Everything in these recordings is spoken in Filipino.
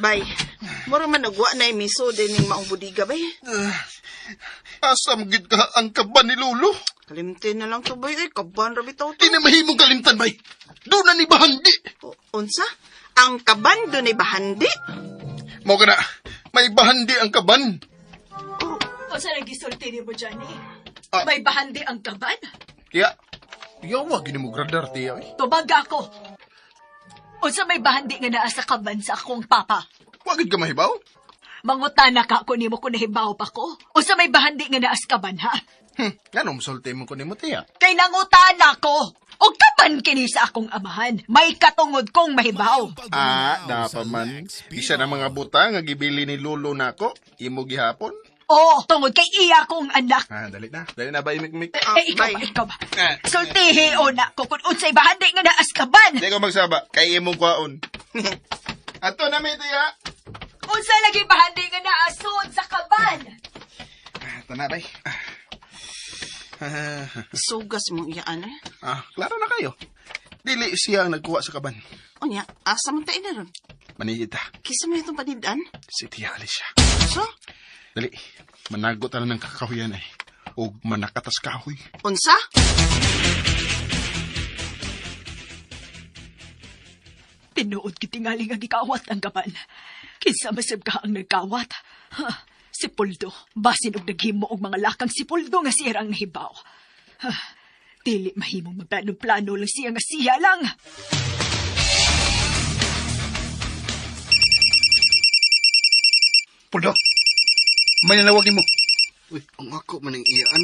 Bay, mura man nagwa na imiso din ng maong budiga, bay. Asam gid ka ang kaban ni Lolo. Kalimtin na lang to, bay. Ay, kaban rabi tao to. Di na mahimong kalimtan, bay. Doon na ni Bahandi. Unsa? Ang kaban doon ay bahandi? Mao ka na, may Bahandi ang kaban. O sa nagisulti ni mo, Johnny? Ah. May bahandi ang kaban? Kaya, yawa gini mo gradar, tiya. Tubag ako. O sa may bahandi nga naa sa kaban sa akong papa? Wagid ka mahibaw? Mangutana ka ko nimo kung nahibaw pa ko. O sa may bahandi nga naa sa kaban, ha? Ganong sulti mo ko ni mo, tiya. Kay nangutana ko. O kaban kini sa akong amahan. May katungod kong mahibaw. Dapat man. Isa na mga buta nga gibili ni Lolo nako. Imo gihapon. O, tungod kay iya kong anak. Dali na. Dali na ba imik-mik? Ikaw ba? Sultihi o na ko kung unsay bahandi nga naa sa kaban. Di ko magsaba. Kay imong kwaon. Ato na may tiya. Unsa lagi bahandi nga naa sud sa kaban? Ito na, bay. Sugas mong iyaan eh. Klaro na kayo. Dili siya ang nagkuha sa kaban. O niya, asa man tayo na ron? Manihita. Kisa mo itong panidaan? Si Tia Alicia. So, Dali. Managot na ng kakahuyan ay. O manakatas kahoy. unsa? Tinuod kitingaling ang ikawat ang kaban. Kinsa masab ka ang nagkawat. Si Puldo. Basin og naghimo og mga lakang si Puldo nga siya ang nahibaw. Dili mahimong magplano-plano lang siya nga siya lang. Puldo. May nanawagin mo. Uy, ang ako maning iyaan.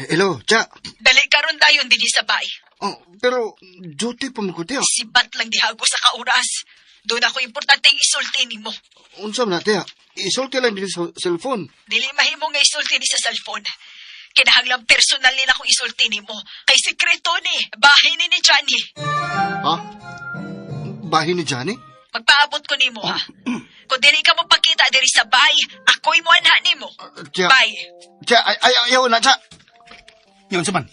Hello, Cha. Dali karon dayon dinhi sa bay. Pero duty pa mo ko, Tia. Sibat lang dihago sa kauras. Doon ako importanteng isulti nimo. Unsa man na, Tia? Isulti lang din sa cellphone. Dili mahimo nga isulti ni sa cellphone. Kinahanglang personal nila kung isulti nimo. Kay sekreto ni, bahay ni Johnny. Ha? Bahay ni Johnny? Magpaabot ko nimo ha. Kung dili ka mo pagkita diri sa bay, ako'y mo anha nimo. Tia. Bay. Tia, ayaw na, Cha. Yun saman.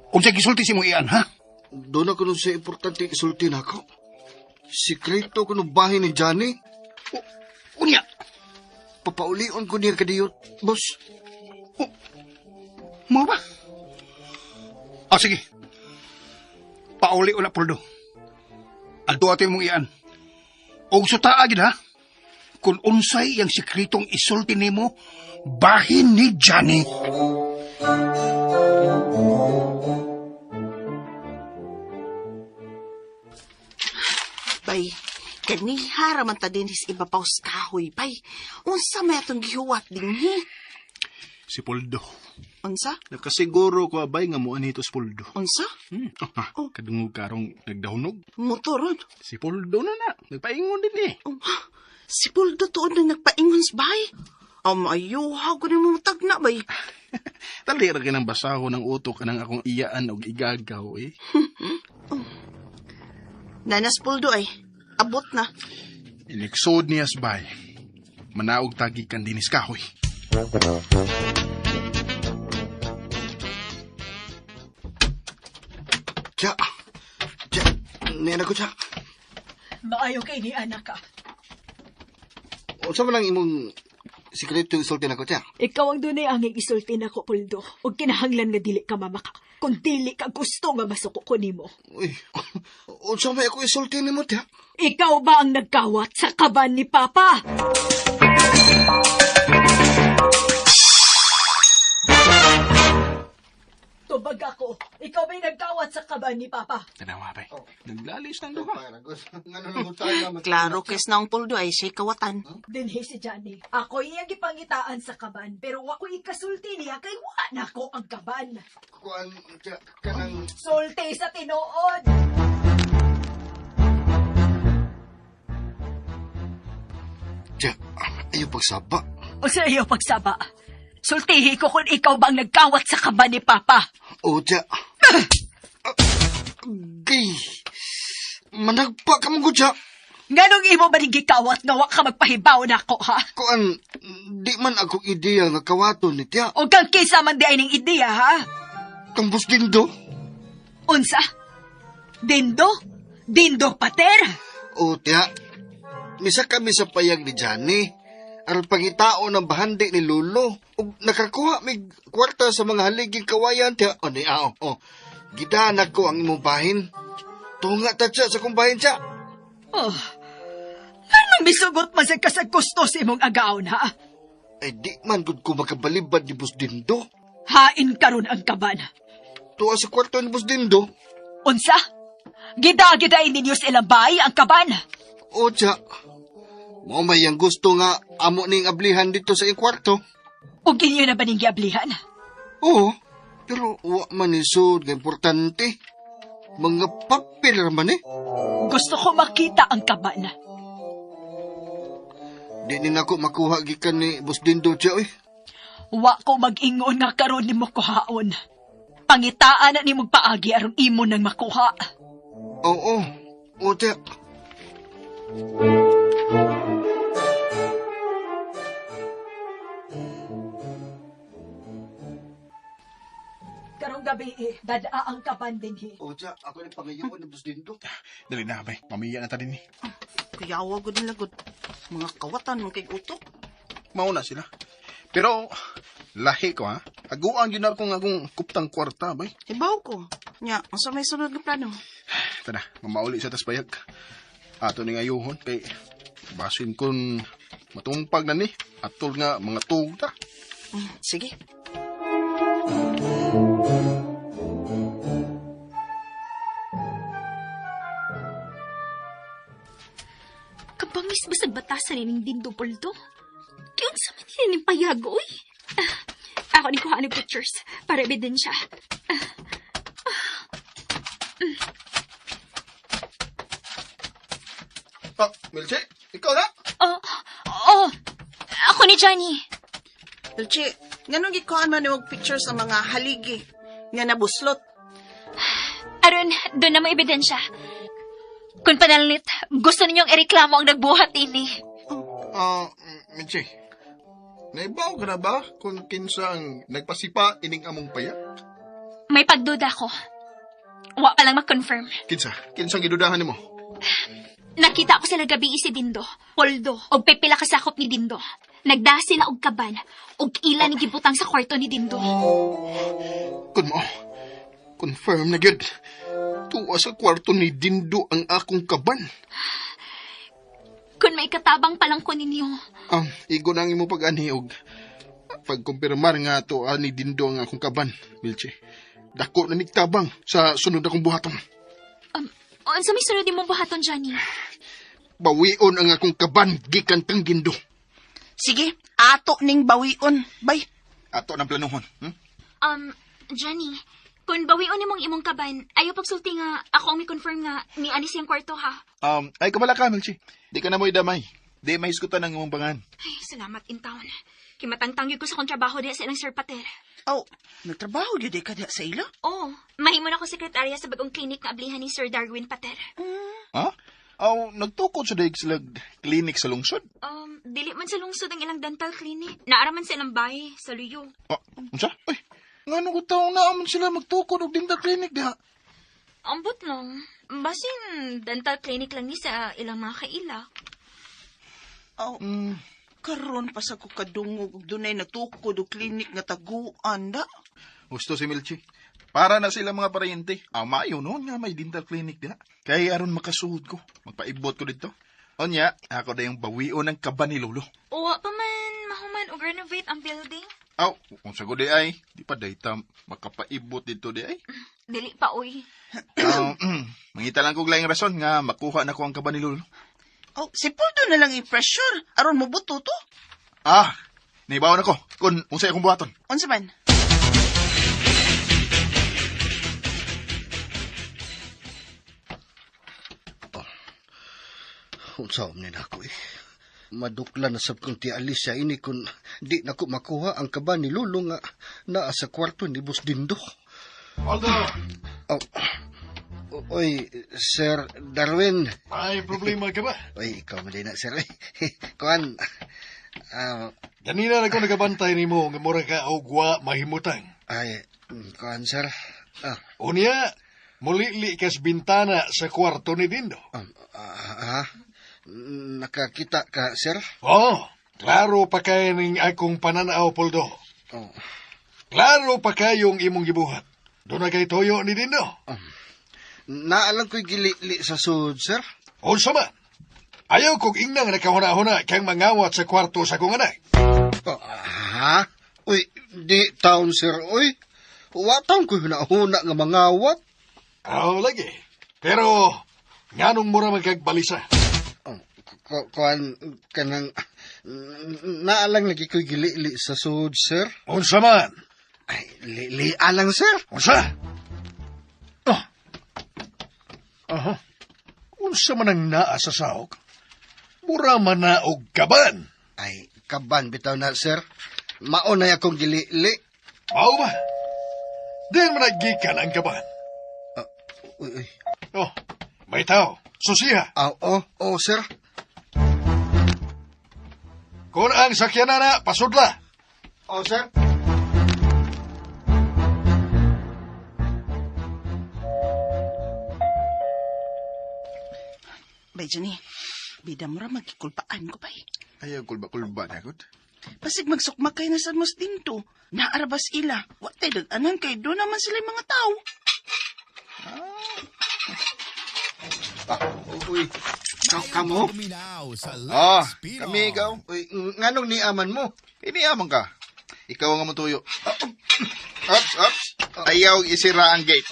Kung siya gisulti si mo iyan, ha? Doon ako nun sa importante isulti na ako. Sikreto ko ng bahay ni Johnny. Unya. Papaulion ko niya kadiyot, boss. Mo ba? Sige. Pauli o na, Puldo. Adto ato mong iyan. O suta agad, ha? Kung unsay ang sikretong isulti nimo, bahin ni Johnny. Bay, kanihara man ta din is iba paus kahoy, bay. Unsa may atong gihuwat din, he? Si Puldo. Unsa? Nakasiguro ko abay nga mo anitos Puldo. Unsa? Kadungog karong nagdahunog. Motoron. Si Puldo na. Nagpaingon din eh. Si Puldo tuon na nagpaingon sa bay. Ayuha ko ni mo tagna, bay. Talira ka ng basaho ng utok ka ng akong iyaan o igagaw eh. Nanas Puldo ay, abot na. Iniksod niya sa bay. Manaog tagi kan dinis kahoy. Cha. Nena ko, Cha. Maayo kay ni anak ka. Unsa man lang imong sikreto isulti na ko, Cha? Ikaw ang dunay anging isulti na ko, Puldo. O kinahanglan nga dili ka mamaka. Kung dili ka gusto nga masuko ko nimo. Uy, unsa may ako isulti ni mo, Tia? Ikaw ba ang nagkawat sa kaban ni Papa? Tubag ako. Ikaw ba'y nagkawat sa kaban ni Papa? Tanawa bay. Naglalis ng duha. Klaro kes na ang Puldo ay siya'y kawatan. Dinhi si Johnny. Ako iyang gipangitaan sa kaban, pero ako ikasulti niya kay wala ko ang kaban. Kuan, Tia, kanang... Sulti sa tinuod! Tia, ayaw pagsaba. O sa iyo pagsaba, sultihi ko kung ikaw bang nagkawat sa kaban ni Papa. O, Tia. Gay. Managpa ka mo, Tia. Nganong imo ba gikawat nga wa ka magpahibaw na ako, ha? Kuan, di man ako ideya nga kawaton ni Tia. O kang kisa man di ay ning ideya, ha? Kambos dindo. Unsa? Dindo? Dindo pater? O, Tia, misa kami sa payag ni Johnny. Aron pangitao ng bahandi ni Lolo. Ug nakakuha mig kwarta sa mga haliging kawayan. Gidanag ko ang imong bahin. Tunga ta siya sa kong bahin siya. Oh, anong misugot man sa kasag gusto sa imong agaon, ha? Ay di man gud ko makabalibad ni Boss Dindo. Hain karon ang kaban. Tuwa sa kwarto ni Boss Dindo. Unsa? Gida-gidain ninyo sa ilang bahay ang kaban. O siya. Mo may ang gusto nga amo ning ablihan dito sa iyong kwarto. O ginyo na ba ning giablihan? Oo, pero wa man isod nga importante. Mga papel raman eh. Gusto ko makita ang kaban. Di ni nako makuha gikan ni Boss Dindo siya oy. Wa ko mag-ingon nga karon nimo kuhaon. Pangitaan na nimong paagi aron imo nang makuha. Oo, o siya. Karong gabi dadaa ang kaban dinhi. O siya, ako ni pangayon ni Boss Dindo. Dali na, bay. Mamiya na ta din eh. Kuyawa gud nila gud. Mga kawatan mong kay utok. Mauna sila. Pero, lahi ko ha. Aguan yun ako nga kung kuptang kwarta, bay. Ibaw ko. Nya, unsa may sunod nga plano? Tada, mamauli sa taspayag. Ato ni ngayuhon kay basin kon matumpag na ni. Atol nga mga tuog ta. Sige. Kabangis ba sa batasan ni Dindo Poldo? Kaya sa man nila ng payagoy? Ako ni kuha ng pictures para ebidensya. Milche, ikaw na? Oo. Ako ni Johnny. Elchi, nganong gikuan man nimog picture sa mga haligi nga nabuslot? Aron, doon na mo ebidensya. Kung panalit, gusto ninyong ireklamo ang nagbuhat ini. Milche, naibaw ka na ba kung kinsa ang nagpasipa ining among paya? May pagduda ko. Wa pa lang ma-confirm. Kinsang gidudahan nimo? Nakita ko sila gabi si Dindo, Poldo, og pipila kasakop ni Dindo. Nagda sila og kaban, og ila ni gibutang sa kwarto ni Dindo. Kun mo, confirm na gyud. Tuwa sa kwarto ni Dindo ang akong kaban. Kung may katabang palang ko ninyo. Igo nang imo pag-ani og pagkumpirmar nga tuwa ni Dindo ang akong kaban, Milche. Dako na nigtabang sa sunod akong buhaton. Sa may sunod mong buhaton, Johnny? Bawion ang akong kaban gikan kang Dindo. Sige, ato ning bawion. Bay. Ato ng planuhon. Johnny, kung bawion nimong imong kaban, ayaw pagsulti nga ako ang may confirm nga ni Anis yung kwarto, ha? Ay kamala ka, Milche. Di ka na mo'y damay. Di may iskutan ang imong pangan. Ay, salamat in town. Kimatangtang ko sa kontrabaho diya sa ilang Sir Pater. Oh, nagtrabaho gyud ka diha sa ila? Oo, mahimo na ako sekretarya sa bagong klinik nga ablihan ni Sir Darwin Pater. Ha? Nagtukod sa daig sila klinik sa lungsod. Dili man sa lungsod ang ilang dental clinic. Naaraman sa ilang bahay, sa Luyo. Unsa? Ay, nga nung taong naaman sila magtukod og dental clinic diha. Ambot lang. Basin, dental clinic lang ni sa ilang mga kaila. Oh, karon pa sa ko kadungog ug dunay natukod og klinik nga taguan da. Gusto si Milchi. Para na sila mga paryente. Maayo noon nga may dental clinic diha. Kaya aron makasuhod ko. Magpaibot ko dito. Onya, ako na yung bawion ng kaban ni Lolo. Uwa pa man, mahuman og renovate ang building. Kung sago di ay, di pa dayta makapaibot dito di ay. Dili pa, uy. Mangita lang kong laing rason nga makuha na ko ang kaban ni Lolo. Oh, si Poldo na lang i-pressure. Aron mo buto to. Naibawan ako. Kung unsay akong buhaton. Unsa man? Unsa man ako eh. Madukla na sab kong ti Alicia ini kung di na ko makuha ang kaban ni Lolo nga naa sa kwarto ni Boss Dindo. Aldo! Oy, Sir Darwin. May problema ka ba? Oy, ikaw man din na, Sir. Kuan, Ganina na ko nagabantay ni mo nga mura ka ogwa mahimutang. ay, kuan, Sir. Unya, mulili kas bintana sa kwarto ni Dindo. Nakakita ka, sir? Oh, klaro pa kay ning akong pananaw, Poldo. Oh. Klaro pa kayong imong gibuhat. Doon na kay toyo ni Dindo. Naalang ko'y gili sa sud, sir? Unsa man? Ayaw kong ingnang nakahuna-huna kang mangawat sa kwarto sa kong anak. Ha? Uy, di taon, sir, uy. Wataon ko'y hunahuna nga mangawat. Lagi. Pero, nganong mura magkagbalisa? Kuan kanang naalang lagi ko'y gili sa sud, sir? Unsa man? Ay, alang, sir? Unsa? Unsa man ang naa sa sahog? Mura man na og kaban. Ay, kaban bitaw na, sir. Maunay akong gili. Mao ba? Diyan man nagikan ang kaban. Uy. May tao. Susiha. Sir. Kung ang sakyanan na, pasudla. Sir. Bay, Johnny, bida mo ra magkikulpaan ko, bay. Ayaw kulba-kulba na ako. Pasig magsukmak kayo na sa mos dinto. Naarabas ila. Watay dag-anan kay doon naman sila yung mga tao. Uy. Kamo? Kami ikaw. Uy, nganong niaman mo? Iniamang ka. Ikaw ang amutuyo. Ops. Ayaw isira ang gate.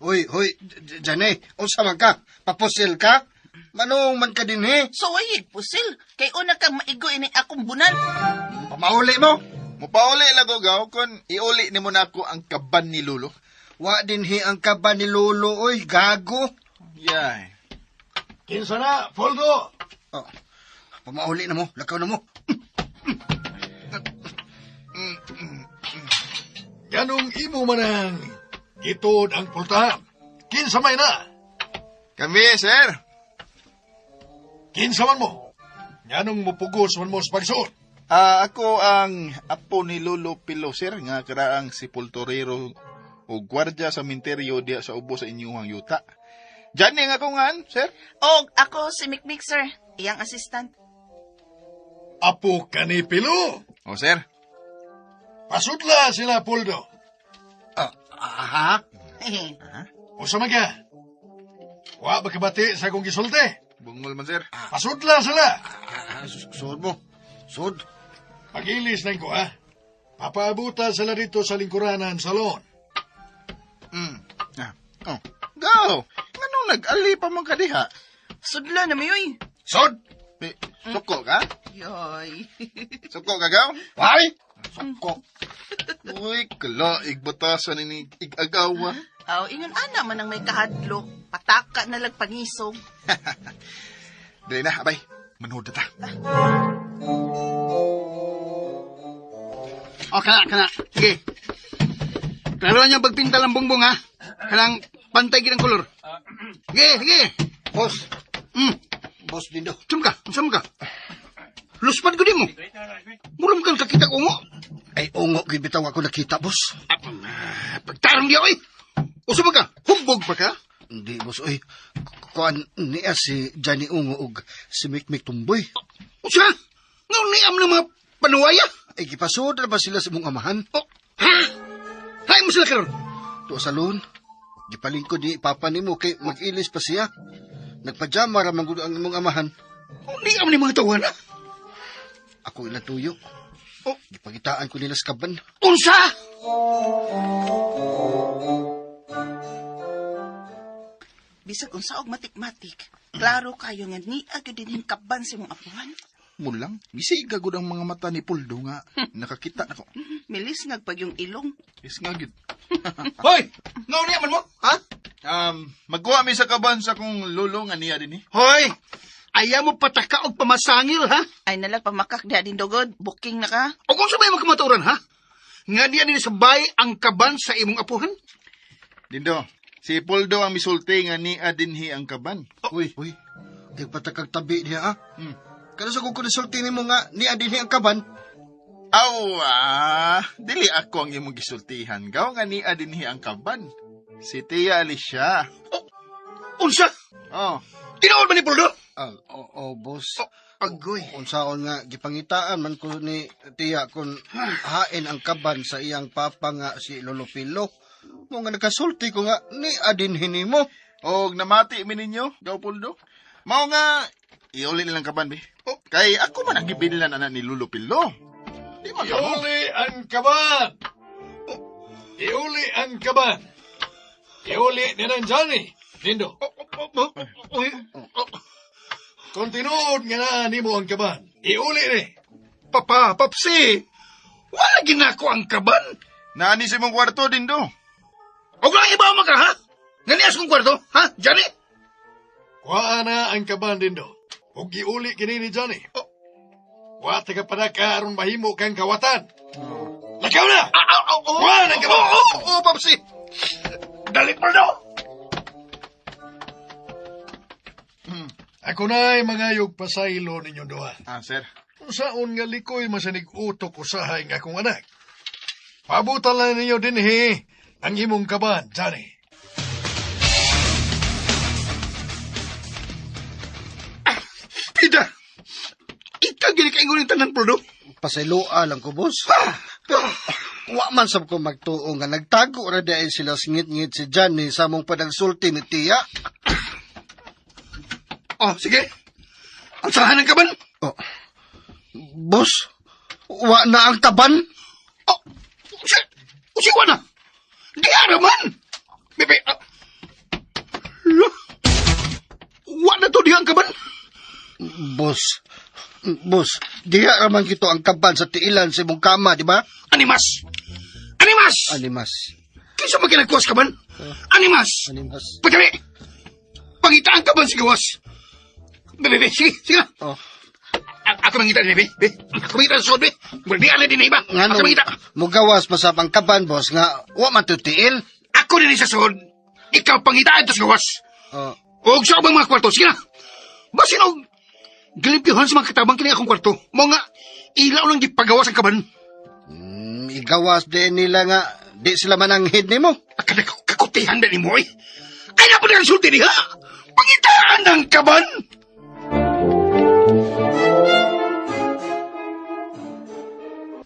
Hoy, Jane, unsa man ka? Papusil ka? Manong man ka din, So, ay, pusil. Kay una kang maigo ini akong bunan. Pamauli mo? Mupauli lang ko, gaw, kung iuli ni mo na ako ang kaban ni Lolo. Wa din ang kaba ni Lolo, oy, gago. Yay. Kinsa na, Poldo. Pamauli na mo, lakaw na mo. Yanong imo man ang itod ang pultahan. Kinsa may na? Kami, sir. Kinsa man mo? Yanong mupugos man mo sa pagsuot. Ako ang apo ni Lolo Pilo, sir, nga karaang si Pultorero o gwardya sa minteryo diya sa ubo sa inyong yuta. Diyan nga ako nga, sir. O, ako si Mikmik, sir. Iyang assistant. Apo ka ni Pilo. O, sir. Pasudla sila, Poldo. Ha? Usa man ka? Wa ba kabati sa akong gisulti? Bungol man, sir. Pasudla sila. Sud mo. Sud. Pagilis na ko, ha? Papaabutan sila dito sa lingkuranan salon. Go! Anong nag-ali pa mong kadiha? Sudla na mayoy. Sod! Suko ka? Yoy. Suko ka, gaw? Why? Sangko. Uy, kalaig batasan ni ig-agawa. Aw, ingon ana man ang may kahadlo. Pataka na lang panisog. Dili na, abay. Manood na ta. Kana. Sige. Klaro niya pagpinta ng bongbong, ha? Kanang pantay kinang kolor. Sige. Boss. Boss Dindo. Saan ka? Luspad ko di mo. Muram kang kakita ko mo. Ay, ungo, bitaw ako nakita, boss. Pagtarong di ako eh. Uso ba ka? Humbog pa ka? Hindi, boss, oy. Kuan niya si Johnny Ungo ug si Mikmik Tumboy. Usa? Ngayon niam ng mga panuwaya? Ay, gipasod na ba sila sa mong amahan? Ha? Hay mo sila karon. To sa loon. Gipalingkod ni papa nimo kay mag-ilis pa siya. Nagpajama ra man gud ang imong amahan. Niam ni mga tawana. Ako ilang tuyo. Gipagitaan ko nila sa kaban. Unsa? Bisag unsa og matik-matik. Klaro kayo nga ni agad din yung kaban sa mong apuhan. Mulang, bisig agud ang mga mata ni Puldo nga nakakita nako. Milis ngagpag yung ilong. Is nga gid. Hoy! Ngayon niyaman mo? Ha? Magkuha mi sa kaban sa kong lolo nga niya din eh. Hoy! Ayaw mo pataka og pamasangil, ha? Ay nalag pamakak di adin dugod. Booking na ka. O kung sabay magkamaturan, ha? Nga niya din sabay ang kaban sa imong apuhan? Dindo, si Puldo ang misulti nga ni adinhi ang kaban. Uy. Nagpatakag tabi niya, ha? Kano sa kung konsulti nimo nga ni adinhi ang kaban? Dili ako ang imong gisultihan. Gaw nga ni adinhi ang kaban. Si Tia Alicia. Unsa? Oh, Tinood man ni Puldo? Boss. Agoy. Unsaon nga gipangitaan man ko ni tiya kun hain ang kaban sa iyang papa nga si Lolo Pilo. Mo nga nakasulti ko nga ni adin hinimo. og namati mi ninyo, Gaw Puldo. Mao nga iuli nilang kaban be. Kay ako man ang gibilinan ana ni Lolo Pilo. Di man kamo. Iuli ang kaban! Iuli ang kaban! Iuli ni ng Johnny, Dindo. Kung tinuod nga na nimo ang kaban, iuli ni. Papa, Papsi. Wala ginako ang kaban. Naani sa imong kwarto Dindo. Og lang ibaw maka, ha? Ganias kong kwarto, ha? Johnny? Kuha na ang kaban, Dindo. Huwag iuli kini ni Johnny. Wata ka pa na ka aron mahimo kang kawatan. Lakaw na! Kuha na ang kaban! Oo, Papsi. Dali, Puldo. Ako na'y mangayog pasaylo ninyong duha. Sir. Kung saan nga likoy masanig utok usahay nga akong anak. Pabutan lang ninyo din ang imong kaban, Johnny. Pida. Ikaw gini kaingon yung tanan, Puldo. Pasayloa lang ko, boss. Pero wa man sab ko magtuo nga nagtago ra dahil sila singit-ngit si Johnny sa mong padagsulti ni tiya. Oh, sige. Ang sahan ng kaban. Oh. Boss, wa na ang taban. Oh, usiwa na. Di araman. Bebe, wa na to di ang kaban. Boss, diha raman kito ang kaban sa tiilan sa imong kama, di ba? Animas. Animas. Animas. Kisa magkinagkuwas kaban. Animas. Pagkali. Pangita ang kaban si gawas. Bebe, sige na. Oh. Ako mangita din, be. Ako mangita sa sod, be. Di ala din na iba. Ako mangita. Mugawas pa sa pangkaban, boss, nga wa man tutiil. Ako din sa sod. Ikaw pangitaan to sa gawas. Oh. O sa bang mga kwarto, sige na. Basin og gilipyuhan sa mga katabang kini akong kwarto. Mga ilaw lang gipagawas ang kaban. Igawas din nila nga di sila mananghid nimo. Akala ko kakutihan na ni mo, eh. Ay na po na ang sulti niya. Pangitaan ng kaban.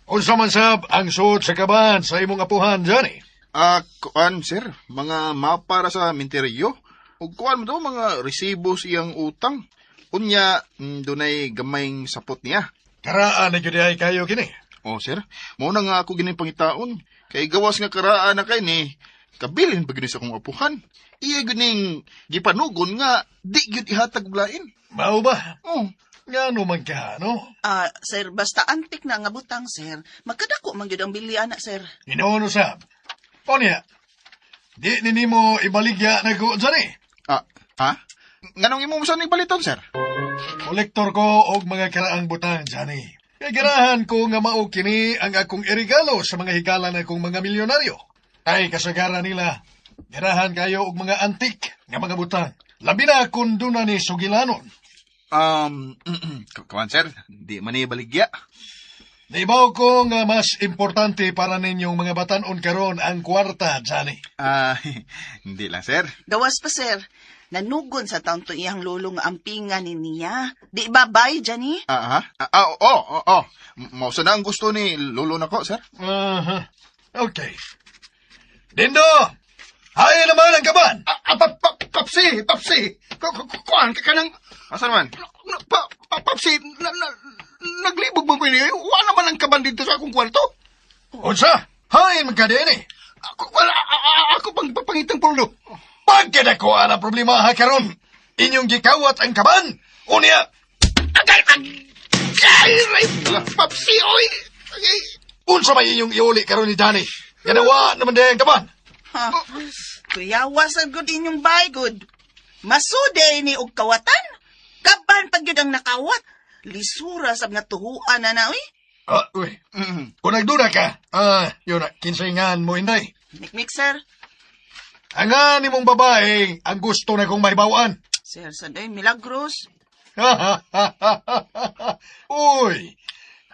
Unsa man sab ang suot sa kaban sa imong apuhan, Johnny? Kuan, sir. Mga mapara sa minteryo. Ug kuan mo daw mga resibo siyang utang. Unya, dunay gamayng sapot niya. Karaan na gyud ay kayo kini. Oh, sir. Mao na nga ako gining pangitaon. Kay gawas nga karaan na kay ni kabilin ba gini sa akong apuhan. Iya gining gipanugon nga di gyud ihatag lain. Mao ba? Oh, Ngano man ka, no? Sir, basta antik na nga butang, sir. Magkadako man gyud ang bilian na, sir. Inoon usab. O niya, di nimo ibaligya na ko, Johnny. ha? Nganong imo sa ning baliton, sir? Kolektor ko og mga karaang butang, Johnny. Kaya ganahan ko nga mao kini ang akong irigalo sa mga higala na akong mga milyonaryo. Ay kasagaran nila, ganahan kayo og mga antik nga mga butang. Labi na kung doon na ni Sugilanon. Kuan, sir. Di man ibaligya. Naibaw ko nga mas importante para ninyong mga batanon karon ang kwarta, Johnny. Hindi lang, sir. Gawas pa, sir. Nanugon sa taon to iyang lolo nga ampingan ni niya. Di ba, bay, Johnny? Oo. Mausa na ang gusto ni lolo nako, sir. Okay. Dindo! Hay naman ang kaban! Papsi. Kuan ka nang... Asa naman? Papsi, naglibog mo ko niya. Wala naman ang kaban dito sa akong kwarto. Unsa? Hay magkadini! Ako pang papangitang Puldo. Pagkada ko ang problema ha karon. Inyong gikawat ang kaban. Unya. Papsi, oy. Unsa ba inyong iuli karon ni Danny? Ganawa naman din ang kaban. Ha? Kuyawa sa good inyong bay, good. Masude ni og kawatan. Kaban pag yun ang nakawat. Lisura sab nga tuhuan na na, uy. Uy. Kung nagduda ka, yun na, kinsaingan mo, Inday. Mikmik, sir. Ang ni mong babae, ang gusto na kong mahibawan. Sir, sanday, milagros. Uy,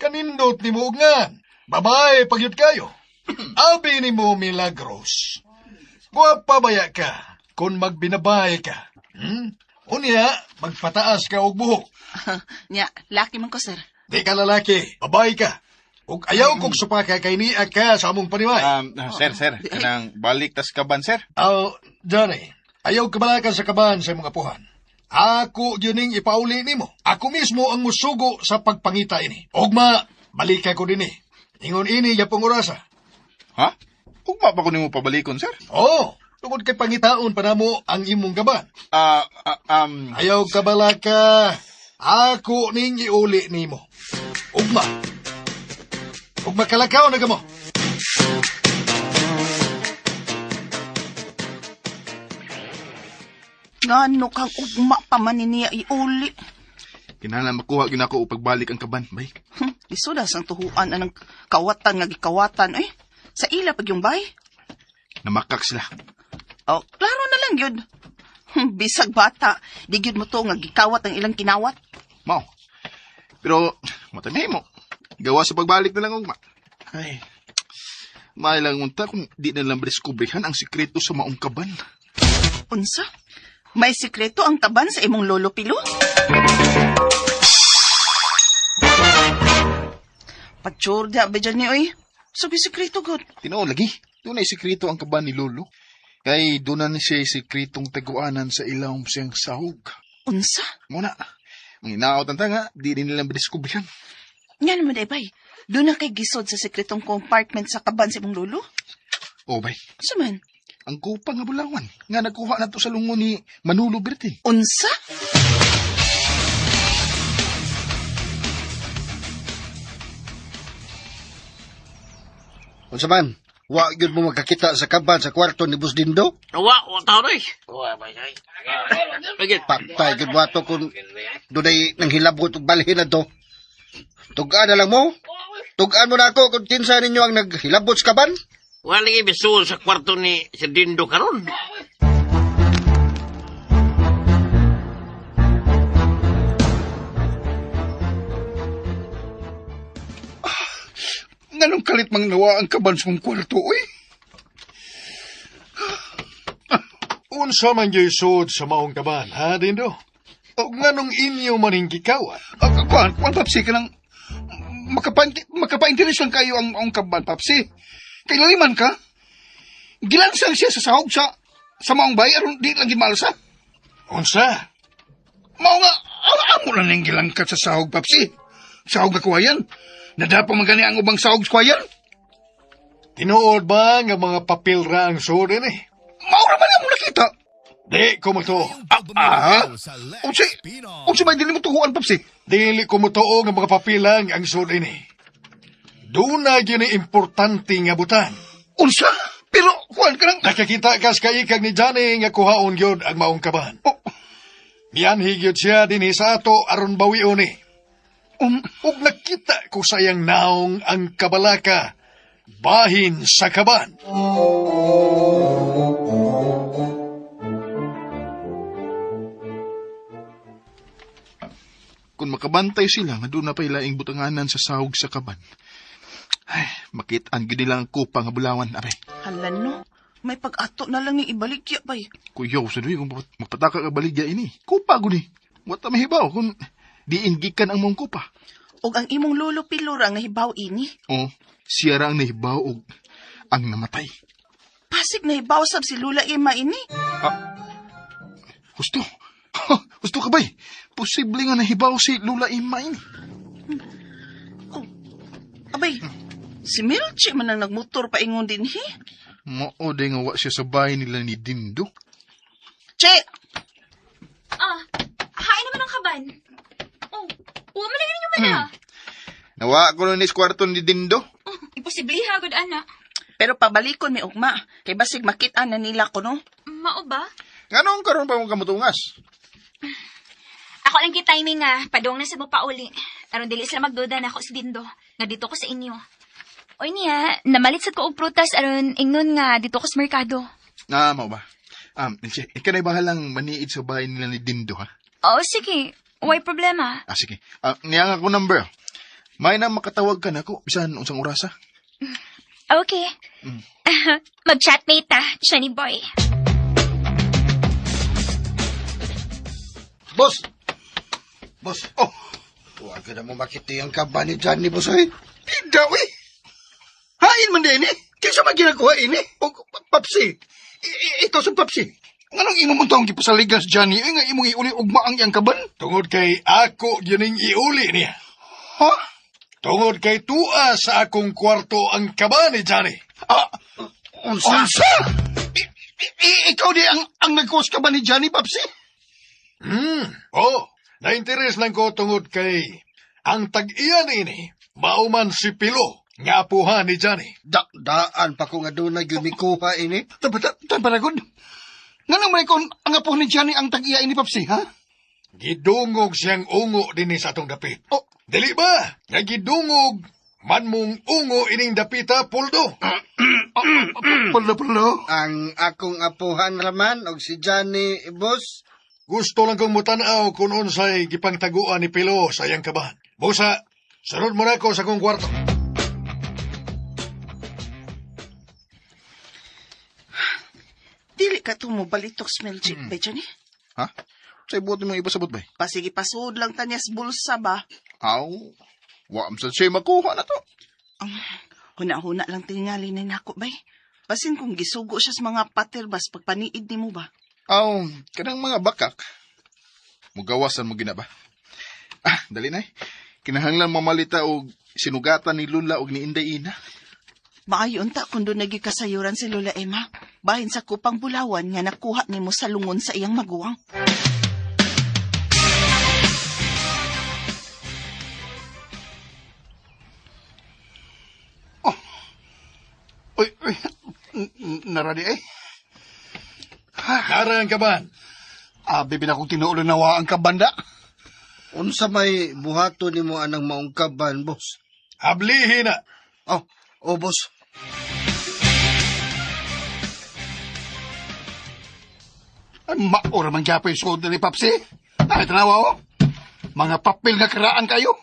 kanindot ni mo ngan. babae pagyud kayo. Abi ni mo Milagros. Guwapa baya ka kung magbinabae ka. Unya, magpataas ka og buhok. Nya, laki man ko, sir. Di ka lalaki, babae ka. Ug ayaw kong supaka kay niya ka sa among panimay. Sir, kanang balik tas kaban, sir. Johnny, ayaw kabalakan sa kaban sa mga puhan. Ako yuning ipauli nimo. Ako mismo ang musugo sa pagpangita ini. Ugma, balik ko din Ingon ini yapong orasa. Ha? Ugma pa ko nimo pabalikon, sir. Oo, tungod kay pangitaon pa namo ang imong gaban. Ayaw kabalaka. Ako ning iuli nimo. Ugma. Ugma kalakaw na gamo. Ngano kang ugma pa man niya iuli. Kinahanglan makuha gyud ako og pagbalik ang kaban, bay. Isudas ang tuhuan anang kawatan nga gikawatan, eh. Sa ila pag yung bay. Namakak sila. Oh, klaro na lang yun. Bisag bata, di gyud mo to nga gikawat ang ilang kinawat. Mao. Pero, matanay mo. Gawa sa pagbalik na lang, ugma. Ay, mailang unta kung di na lang diskubrihan ang sikreto sa maong kaban. Unsa? May sikreto ang taban sa imong lolo Pilo? Pagtsurda ba dyan ni, oy? Sabi sikreto, God. Tinoo lagi. Doon ay sikreto ang kaban ni Lolo. Kay doon na siya sikretong taguanan sa ilawom siyang sahog. Unsa? Muna, ang inaot ang tanga, di rin nilang madiskubrihan. Nga naman, Ebay. Doon na kay gisod sa sikretong compartment sa kaban sa imong lolo? O bay, Saman? ang kupang nga bulawan, nga nagkuha na to sa lungo ni Manolo Bertin. Unsa? Unsa man? Wa gyud mo magkakita sa kaban sa kwarto ni Busdindo? Wa tao rin. Wa ba yay? Bagit. Patay gyud wato kung dunay nang hilabot ug balhin na to. Tugaan na lang mo. Tugaan mo na ako kung kinsa ninyo ang naghilabot sa kaban. Wa lagi bisuon sa kwarto ni si Dindo karon. Nganong kalit mang nawa ang kaban sa mong kwarto, oy? Unsa man gyud sud sa maong kaban, ha, Dindo? O nganong inyo maning gikawat? Kuan, Papsi, ka nang makapainteres lang kayo ang kaban, Papsi. Kay laliman ka, gilansang siya sa sahog sa maong bay, aron di lang gimalsa. Unsa? Mao nga, amo lang ning gilangkat sa sahog, Papsi. Sahog na kuwayan. Nadapa magani ang ubang sahog sa kuwayan. Tinuod ba nga mga papel ra ang sud ini? Maura man ang nakita. Di ko mo to. Unsa may dili mo tuhuan, Papsi? Dili ko mo tuo nga mga papilang ang sud ini. Duna gyud ni importante nga butan. Unsa? Pero, kuan ka nang... Nakakita kas kaikag ni Johnny nga kuhaon gyud ang maong kaban. Oh, Mianhi gyud siya dinhi sa ato aron bawion ni. Ug nakita ko sayang naong ang kabalaka bahin sa kaban. Kung makabantay sila, nga doon na pa ilaing butanganan sa sahog sa kaban. Ay, makitaan gyud nila ang kupang nga bulawan, aray. Halan no, may pag-ato na lang ni ibaligya, bay. Kuyaw sa duwi, kung magpataka ka baligya ini. Kupa ko ni. Wata mahibaw kung diingikan ang mong kupa. Og ang imong lolo Pilo ra nga hibaw ini. O, siya ra ang nahibaw og ang namatay. Pasig na hibaw sab si Lula Ima ini. Gusto. Gusto ka ba'y? Posible nga nahibaw si Lula Ima ini. Oh, abay, si Milchi man ang nagmotor paingon din, he? Mao day nga wa siya sa bahay nila ni Dindo. Che! Hain naman ang kaban. Oh, man na ninyo man na. Nawa ko nun is kwarto ni Dindo. Imposible hagod, ana. Pero pabalikon mi ugma, kay basig makita na nila ko, no? Mao ba? Nganong karon pa mong kamutungas? Ako lang timing nga, padong na sa mo pauli. Aron dili sila magduda na ako si Dindo, nga dito ko sa inyo. Oy niya, namalit sa ko og prutas aron ingnon nga dito ko sa merkado. Mao ba? Ikaw na bahalang maniid sa bahay nila ni Dindo, ha? Oh, sige. Way problema. Sige. Niyang ako number. May na makatawag ka na ko, bisan unsang orasa. Okay. Mag-chatmate ta, Johnny boy. Boss! Boss! Oh! Huwag ka na mo makiti ang kaban ni Johnny, boss, eh. Daw eh. Hain man din eh. Kinsa man ginagawa ini? O, Papsi. Ikaw sa Papsi. Anong imong mo taong gipasaligas, Johnny? Ay nga imong iuli ugma ang iyang kaban? Tungod kay ako gining iuli niya. Ha? Tungod kay tua sa akong kwarto ang kaban ni Johnny. Unsa? Ikaw di ang nag-cause ka ba ni Johnny, Papsi? Nainteres lang ko tungod kay ang tag-iyan ini, mauman si Pilo, nga apuhan ni Johnny. Daan pa ko nga doon na gumikuha ini. Tabaragod. Nga naman ikon ang apo ni Johnny ang tag-iya ini, Papsi, ha? Gidungog siyang ungo din sa atong dapit. Oh. Dili ba? Nga gidungog, man mong ungo ining dapita, Puldo. Palo. Ang akong apuhan raman, og si Johnny, boss. Gusto lang kong mutanaw kung unsay gipangtaguan ni Pilo sa iyang kaban. Busa, sunod mo na ako sa kong kwarto. Dili ka tumubalitok smell check ba, Johnny? Ha? Sa ibuti mo iba sabot ba? Pasige pasud lang tanyas bulsa ba? Aw, wa am sa siya makuha na to. Huna-huna lang tingali na nako bay. Basin kung gisugo siya sa mga pater bas pagpaniid ni mo ba? Aw, kanang mga bakak. Mugawasan mo gina ba? Dali na eh. Kinahanglan mamalita og sinugatan ni Lula og ni Inday Ina. Maayon ta kung doon nagikasayuran si Lola Emma. Bahin sa kupang bulawan nga nakuha ni mo sa lungon sa iyang maguwang. Uy, naradi eh. Nara ang kaban. Abi na kong tinuulo nawa ang kabanda. Unsa may buhato ni mo anang maong kaban, boss? Hablihin na. Oh, boss. Maura man gyapoy suod na ni Papsi. Ay, tanawa o. Mga papel nga karaan kayo.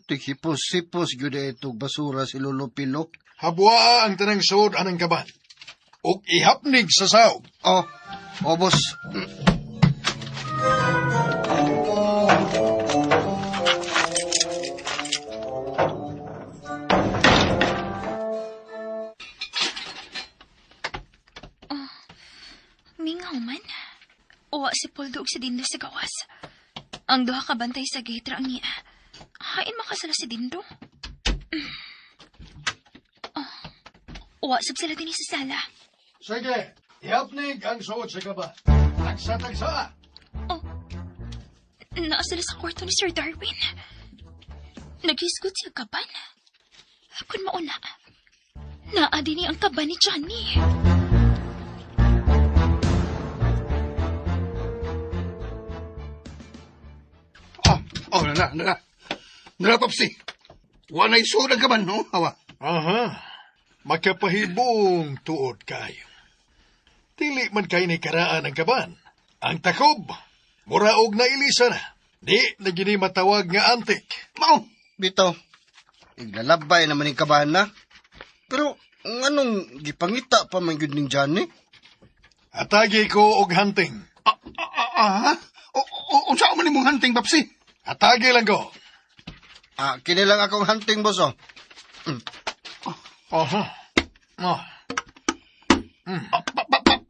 Tighipos-sipos gyud itong basura si Lolo Pilo. Habwa ang tanang sod anang kaban. Ug ihapnig sa sahog. Oh, boss. Mingaw man. Uwa si Poldo og si Dindo sa gawas. Ang duha ka bantay sa gate ra niya. Hain makasala si Dindo. Uwa sab sila din sa sala. Sige, ihapnig ang suot sa kaban. Tagsa-tagsa. Naa sila sa kwarto ni Sir Darwin. Naghisgot siya kaban. Kung mauna, naa din ang kaban ni Johnny. Nara, Papsi. Wanay suod ang kaban, no? Hawa. Aha. Makapahibong tuod kayo. Dili man kayo ni karaan ang kaban. Ang takob, muraog na ilisa na. Di na gini matawag nga antik. Mao, bitaw. Iglalabay naman yung kaban na. Pero, anong gipangita pa man yun ning Johnny? Atagi ko og hunting. Unsa man imong hunting, Papsi? Atagi lang ko. Kinilang akong hunting, boss, oh. Aha.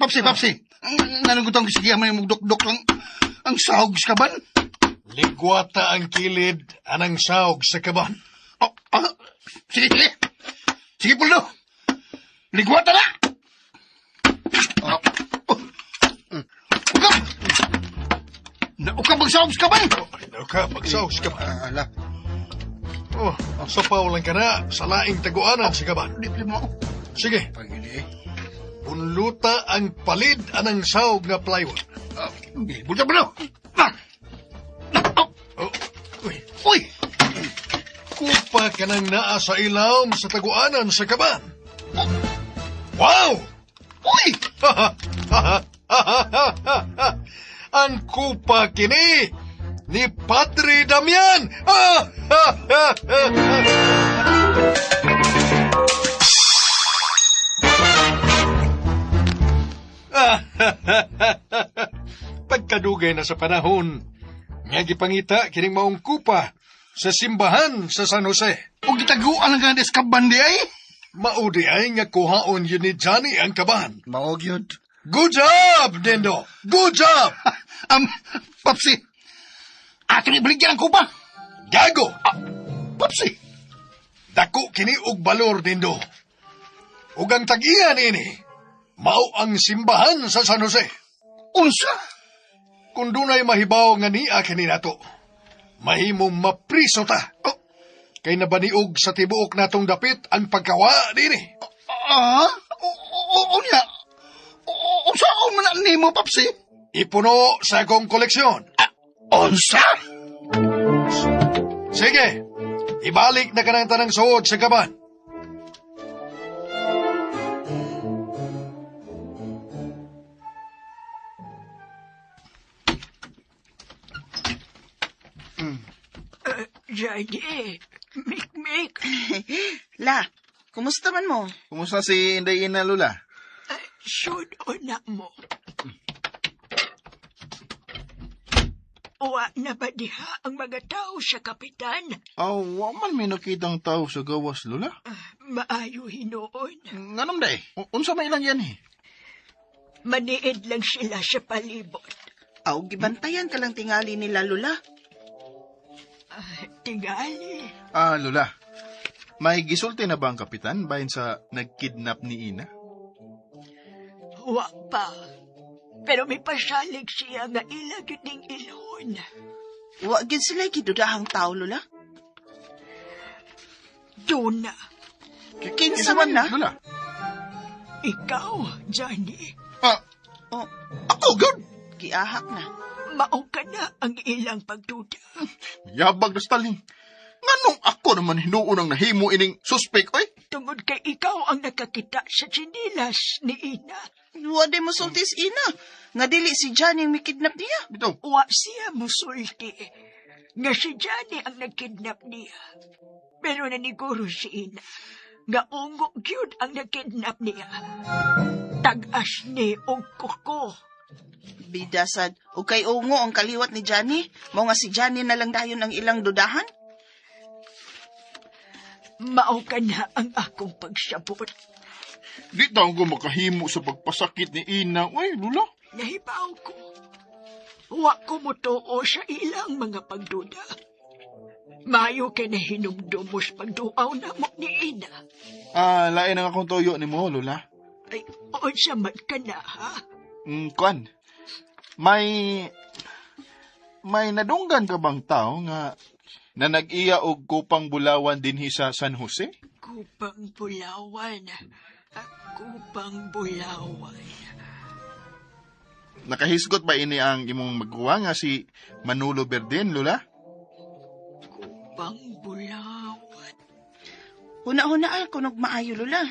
Papsi. Nanong gutang kisigiyaman yung mugdok-dok lang ang sahog sa kaban? Ligwata ang kilid anang sahog sa kaban. Sige. Sige, Puldo. Ligwata na! Ukap! Naukap ang sahog sa kaban! Nauka, pagsahog sa kaban. Ala. Sapaw lang ka na sa laing taguanan sa kaban. Di mo. Sige, Pagili. punluta ang palid anang sahog nga plywood. Bulta mo. Uy! Kupa ka nang naa sa ilawom sa taguanan sa kaban. Wow! Uy! Ang kupa kini ni Padre Damian. Ah! Pagkadugay na sa panahon, nga gipangita kining maong kupa sa simbahan sa San Jose. O gitaguan lang gandes kaban di ay. Maudi ay nga kuhaon yun ni Johnny ang kaban. Maog yun. Good job, Dindo! Good job! Papsi, ato ni baligyan ang kupa. Gago! Papsi, Dako kini og balor, Dindo. Ug ang tag-iyan ini, mao ang simbahan sa San Jose. unsa? Kung dunay mahibaw nga niya kini nato, mahimong mapriso ta. Oh, Kay nabaniog sa tibuok natong dapit ang pagkawa dini. Unya, unsa ako man nimo, Papsi? Ipuno sa akong koleksyon. Unsa? Sige, ibalik na ka ng tanang suod sa kaban. Johnny, Mik. La, kumusta man mo? Kumusta si Inday Ina, Lula? Sud o na mo. Wa na ba diha ang mga tao sa kapitan? Wa man may nakitang tao sa gawas, Lula. Maayo hinoon. Nganom day? Unsa may ilang yan eh? Maniid lang sila sa palibot. Aw, gibantayan ka lang tingali nila, Lula. Tingali. Lula. May gisulti na ba ang kapitan bahin sa nagkidnap ni Ina? Wa pa. Pero may pasalig siya nga ilag yun ilon. Wa gid sila gidudahang tao, Lula. Doon na. Kinsa man na? Lula? Ikaw, Johnny. Oh, Ako, good! giahak na. Mao ka na ang ilang pagduda. Yabag na Stalin. Nganong ako naman hinuon ang nahimo ining suspek, oy? Tungod kay ikaw ang nakakita sa chinilas ni Ina. Wa di mo sultis, Ina. Nga dili si Johnny ang mikidnap niya. Bitaw, Wa siya musulti. Nga si Johnny ang nagkidnap niya. Pero naniguro si Ina. Nga ungo gyud ang nagkidnap niya. Tag-as ni og kuko. Bidasad, o kay ungo ang kaliwat ni Johnny. Mao nga si Johnny na lang dayon ang ilang dudahan. Mao ka na ang akong pagsabot. di taong ko makahimo sa pagpasakit ni Ina, oy, Lula. Nahibaw ko. Wa ko mutuo sa ilang mga pagduda. Mayo kay nahinumdumos pagduaw na mo ni Ina. Lain ang akong toyo ni mo, Lula. Ay, unsa man ka na, ha? Kwan, may nadunggan ka bang tao nga na nag-iya og kupang bulawan dinhi sa San Jose? Kupang Bulawan. Kupang Bulawan. Nakahisgot ba ini ang imong magguwa nga si Manolo Berdin, Lula? Kupang Bulawan. Huna-hunaan ko maayo, Lula.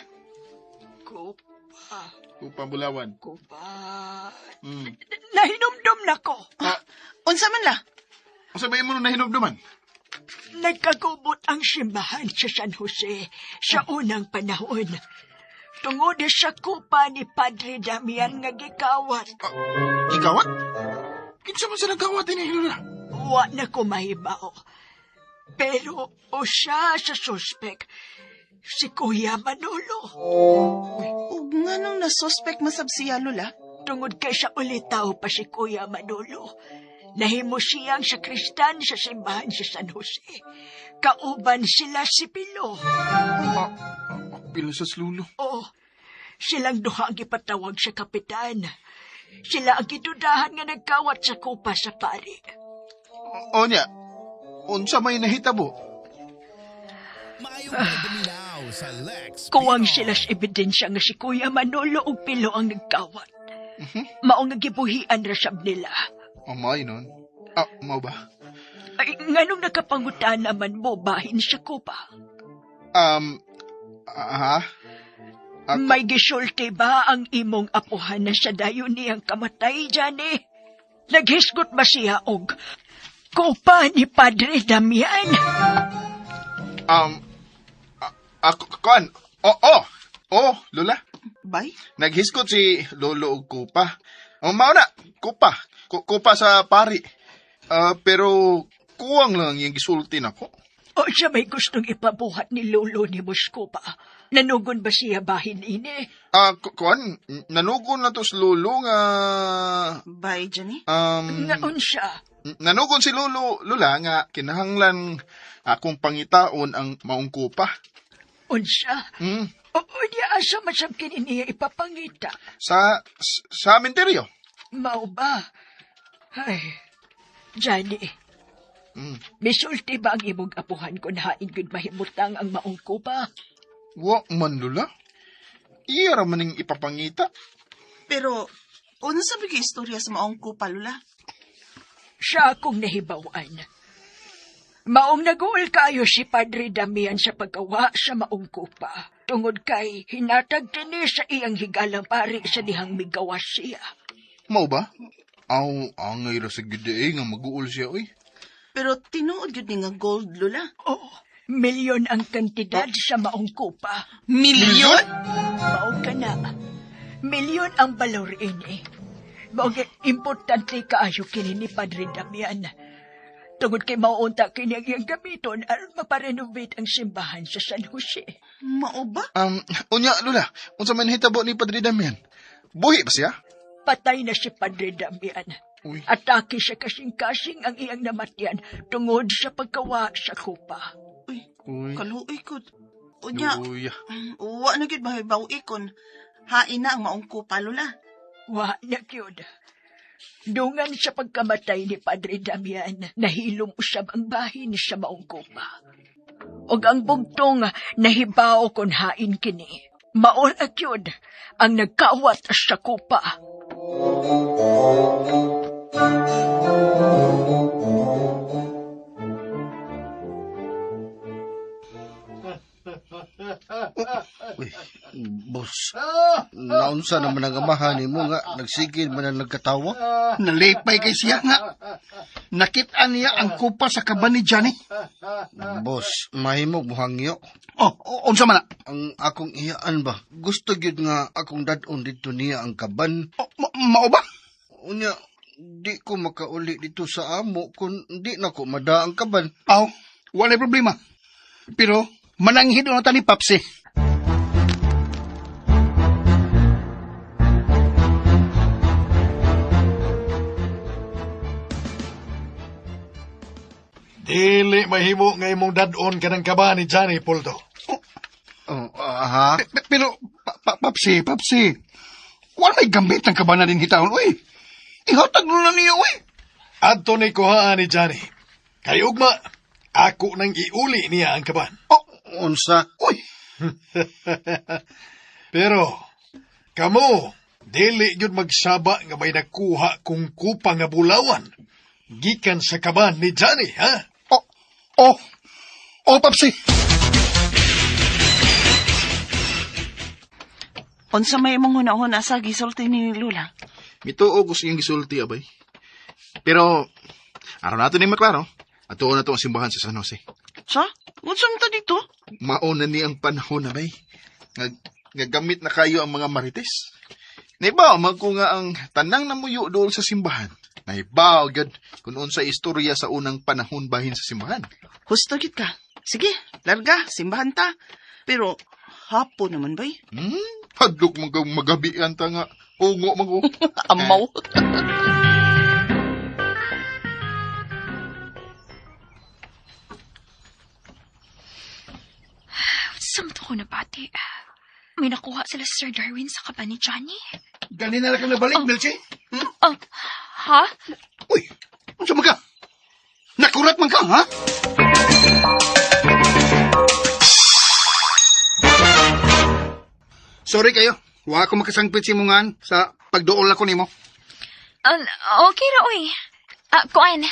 Kupang bulawan. Kupa. Mm. Nahinumdum na ko. Unsa man la? Asa ba mo na hinumduman? Nagkagubot ang simbahan sa San Jose sa unang panahon. Tungod sa kupa ni Padre Damian nga gikawat. Gikawat? Kinsa man sa nagkawat ini, Lula? Wa na ko mahibaw. Pero usa sa suspek, si Kuya Manolo. Ug nganong na-suspect masab siya, Lula? Tungod kay sa ulitaw pa si Kuya Manolo. Nahimo siyang sakristan sa simbahan sa San Jose. Kauban sila si Pilo. Pila sa slulo. Oh, silang duha ang ipatawag sa kapitan. Sila ang gidudahan nga nagkawat sa kupa sa pari. Onya, unsa may nahitabo? Kuwang sila sa ebidensya nga si Kuya Manolo ug Pilo ang nagkawat. Mao nga gibuhian ra sab nila. May nun. Mau ba? Ay, nganong nakapangutan naman mo bahin sa kupa? May gisulti ba ang imong apuhan na sa dayon niyang kamatay, Johnny? Naghisgot ba siya og kupa ni Padre Damian. Kuan. Lola. Bay? Naghiskot si Lolo og kupa. Mao na, kupa. Kupa sa pari. Pero kuwang lang yung gisulti nako. O siya may gustong ipabuhat ni Lolo ni Moscopa. Nanugon ba siya bahin ini? Kuan, nanugon na to si Lolo nga... Bay, Johnny? Naon siya? Nanugon si Lola nga kinahanglan akong pangitaon ang maong kupa. Unsya? Hmm. O niya asa masab kini niya ipapangita. Sa sementeryo. Mao ba? Ay, Johnny, Hmm. misulti ba ang imong apuhan kung hain gud mahimutang ang maong kupa? Wa man, Lola. Iya ra maning ipapangita. Pero, unsa ba istorya sa maong kupa, Lula? Siya akong nahibawan. Maong naguol kayo si Padre Damian sa paggawa sa maong kupa. Tungod kay hinatag tini sa iyang higalang pari sa dihang migawas siya. Mao ba? Angay ra sa gid nga maguol siya, oy. Pero tinuod yun ni nga gold, Lula. Oh, milyon ang kantidad sa maong kupa. Milyon? Mao ka na. Milyon ang balor ini. Maong importante kaayo kini ni Padre Damian. Tungod kay mauunta kini ang iyang gamiton aron maparenovate ang simbahan sa San Jose. Mao ba? Unya, Lola. Unsa man hitabo ni Padre Damian? Buhi ba siya? Patay na si Padre Damian. Uy. Atake siya kasing-kasing ang iyang namatyan tungod sa pagkawa sa kupa. Uy, Uy. kaluoy ko. Unya, Luya. wa na gid mahibaw ikon. Hain na ang maong kupa, Lula. Wa na kyud. Dungan sa pagkamatay ni Padre Damian, nahilom usab ang bahin sa maong kupa. Og ang bugtong nahibaw kon hain kini. Maon akyod ang nagkawat sa kupa. Uy, boss, naunsa naman ang amahan mo nga, nagsigil man ang nagkatawa? Nalipay kay siya nga. Nakita niya ang kupa sa kaban ni Johnny. Boss, mahimog muhangyo. Unsa man na? Ang akong iyaan ba? Gusto gyud nga akong dadon dito niya ang kaban. Mao ba? Unya, di ko makauli dito sa amo kung di na ko mada ang kaban. Wala problema. Pero, mananghid na ta ni Papsi. Dili mahimo nga imong dadon ka ng kaba ni Johnny, Poldo. Ha? Pero, Papsi. Wala may gambit ng kaban na din hitaon. Uy, ihatag na niya, uy. Adto ni kuhaan ni Johnny. Kay ugma, ako nang iuli niya ang kaban. Unsa? Uy, Pero, kamo, dili yun magsaba nga may nakuha kung kupa nga bulawan. Gikan sa kaban ni Johnny, ha? Papsi. Unsa may mong hunahuna sa gisulti ni Lula? Mituo gusto yung gisulti, abay. Pero, araw nato ni maklaro. Atuon na to ang simbahan sa San Jose. Sa? Unsa man ta dito? Mauna ni ang panahon, abay. Nga gamit na kayo ang mga marites. Naibaw, magko nga ang tanang namuyo doon sa simbahan. Naibaw, gad, kung unsa istorya sa unang panahon bahin sa simbahan. Husto gid ka. Sige, larga, simbahan ta. Pero, hapon naman bay. Hadlok magabian ta nga. Ungo mago. Amaw. Samto ko na bati. May nakuha sila si Sir Darwin sa kaban ni Johnny. Gani na lang kang nabalik, Belchi. Ha? Uy, unsa man ka? Nakurat man ka, ha? Sorry kayo. Wa ako makasangpit si mungan sa pagduol ako nimo. Okay ra, oy. Kuan,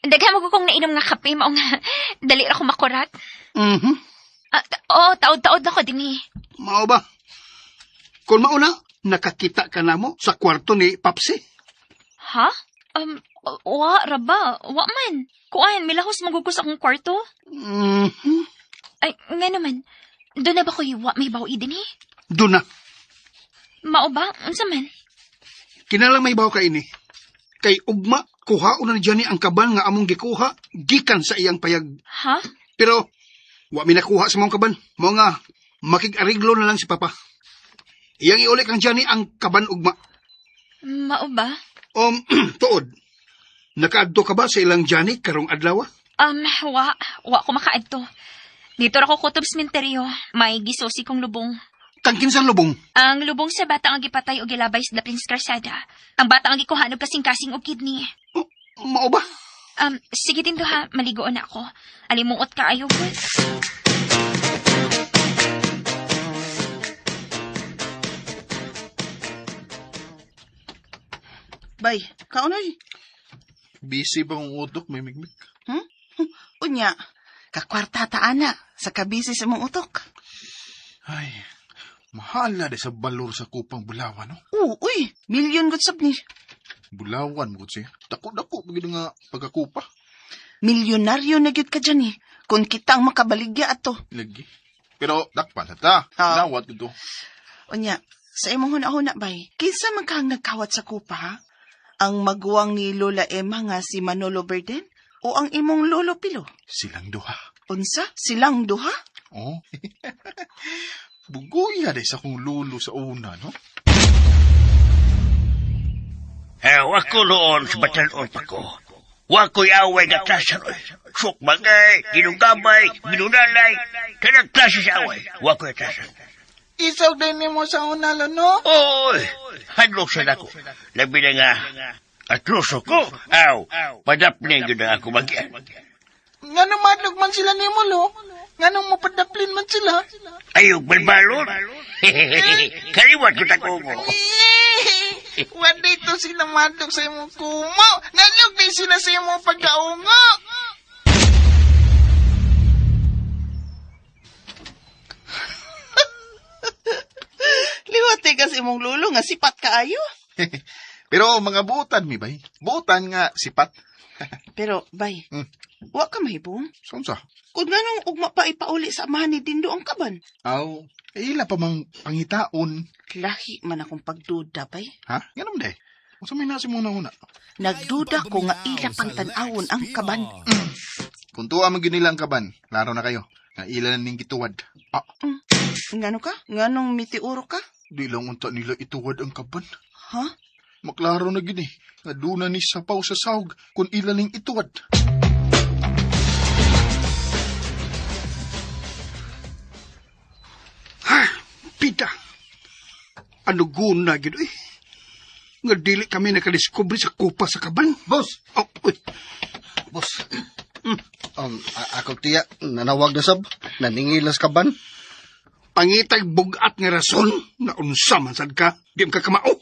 daghan mo kong nainom nga kape, maong dali ra ko makurat. Taod-taod na ko din eh. Mao ba? Kung mauna, nakakita ka na mo sa kwarto ni Papsi. Ha? Wa, raba. Wa man. Kuan, milahos magugos akong kwarto. Mhm. Ay, nga naman. Doon na ba ko wa may bawi din eh? Doon na. Mao ba? Unsa man? Kinala may baw ka ini. Kay ugma, kuhaon na dyan ni ang kaban nga among gikuha, gikan sa iyang payag. Ha? Pero, wa mi nakuha sa mong kaban. Mo nga, makig-ariglo na lang si Papa. Iyang iuli kang dyan ni ang kaban ugma. Mao ba? Tuod. Nakaadto ka ba sa ilang dyan karong adlaw? Wa ko makaadto. Dito ra ko kutob sementeryo. May gisosi kong lubong. Tangkin sa lubong. Ang lubong sa bata ang gipatay o gilabay sa Prince Carsada. Ang bata ang gikuhanog kasing-kasing o kidney. Mao ba? Sige din ha, maligoon na ako. Alimuot ka ayaw po. Bay, kaunoy. Busy ba ang utok, may migmig? Unya, kakwarta ta ana sa kabisi sa mong utok. Ay, mahal na de sa balor sa kupang Bulawan, no? Uy, milyon gud sab ni. Bulawan mo siya. Dako-dako, bagay nga pagkakupa. Milyonaryo na gyud ka dyan kung kita ang makabaligya ato. Lagi. Pero, dakpan na ta. Ah. Nawat ito. Unya, sa imong huna-huna bay, kinsa man kang nagkawat sa kupa ha? Ang maguwang ni Lola Emma nga si Manolo Verden o ang imong lolo Pilo? Silang duha. Unsa? Silang duha? Oh. Bugoy de sa kong lulo sa una, no? Wako noon sa batanon pa ko. Wako'y away nga klase ron. Sok bagay, ginugabay, ginunalay. Kanang klase sa away. Wako'y klase. Isaw din ni mo sa una, no? Oy, hadlok sa dako. Labi na nga, atruso ko. Aw, padapling yun na ako bagyan. Nga nung madlog man sila ni mo, lo? Nga nung mapadaplin man sila? Ayog balbalon. Kaliwat kita ko mo. Wala ito sila madlog sa imong kumo. Nalog din sila sa imong pagkaungo. Liwate kasi imong lolo nga sipat kaayo. Pero mga buutan, mi bay. Buutan nga sipat. Pero bay, wa ka mahibong. Saan sa? Kung ganong ugma pa ipauli sa amahan ni Dindo ang kaban. Aw, ila pa mang pangitaon. Lahi man akong pagduda bay. Ha? Ganun day. Kung sa may nasi muna-una. Nagduda ko nga ila pang tanawon ang kaban. Kung tuwa man ginila ang kaban, laro na kayo. Nga ila na ning gituwad. Ngano ka? Nganong mitiuro ka? Di lang unta nila ituwad ang kaban. Ha? Maklaro na gini. Nga duna ni sapaw sa sahog kung ila ning ituwad. Ha? Pita. Ano guna gino eh? Nga dili kami nakadiskubre sa kupa sa kaban. Boss! Oh, uy. Boss. Ako tiya, nanawag na sab. Naningilas ka ban? Pangitag bugat nga rason na unsa man sad ka. Di ka kamao.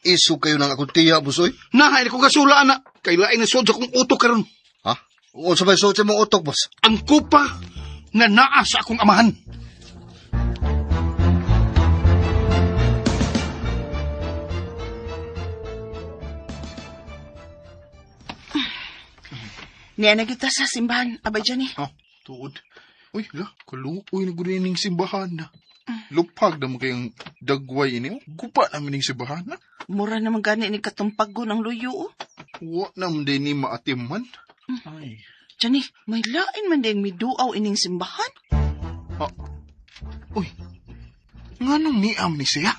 Isu kayo ng ako tiya, boss, oy. Nahay ko kasula na. Kay lain na sod sa kong utok karon. Ha? O sabay sa mong utok, boss. Ang kupa nga naa sa akong amahan. Niya na kita sa simbahan, abay dyan Ha? Tuod. Uy, la, kaluoy na gudin ning simbahan na. Lupag naman kayong dagway ini. Gupa namin ning simbahan na. Mura naman gani ni katumpag ko ng luyo. Wa naman din ni maatiman. Ay. Dyan may lain man din miduaw ining simbahan. Uy, nga nung niam ni siya?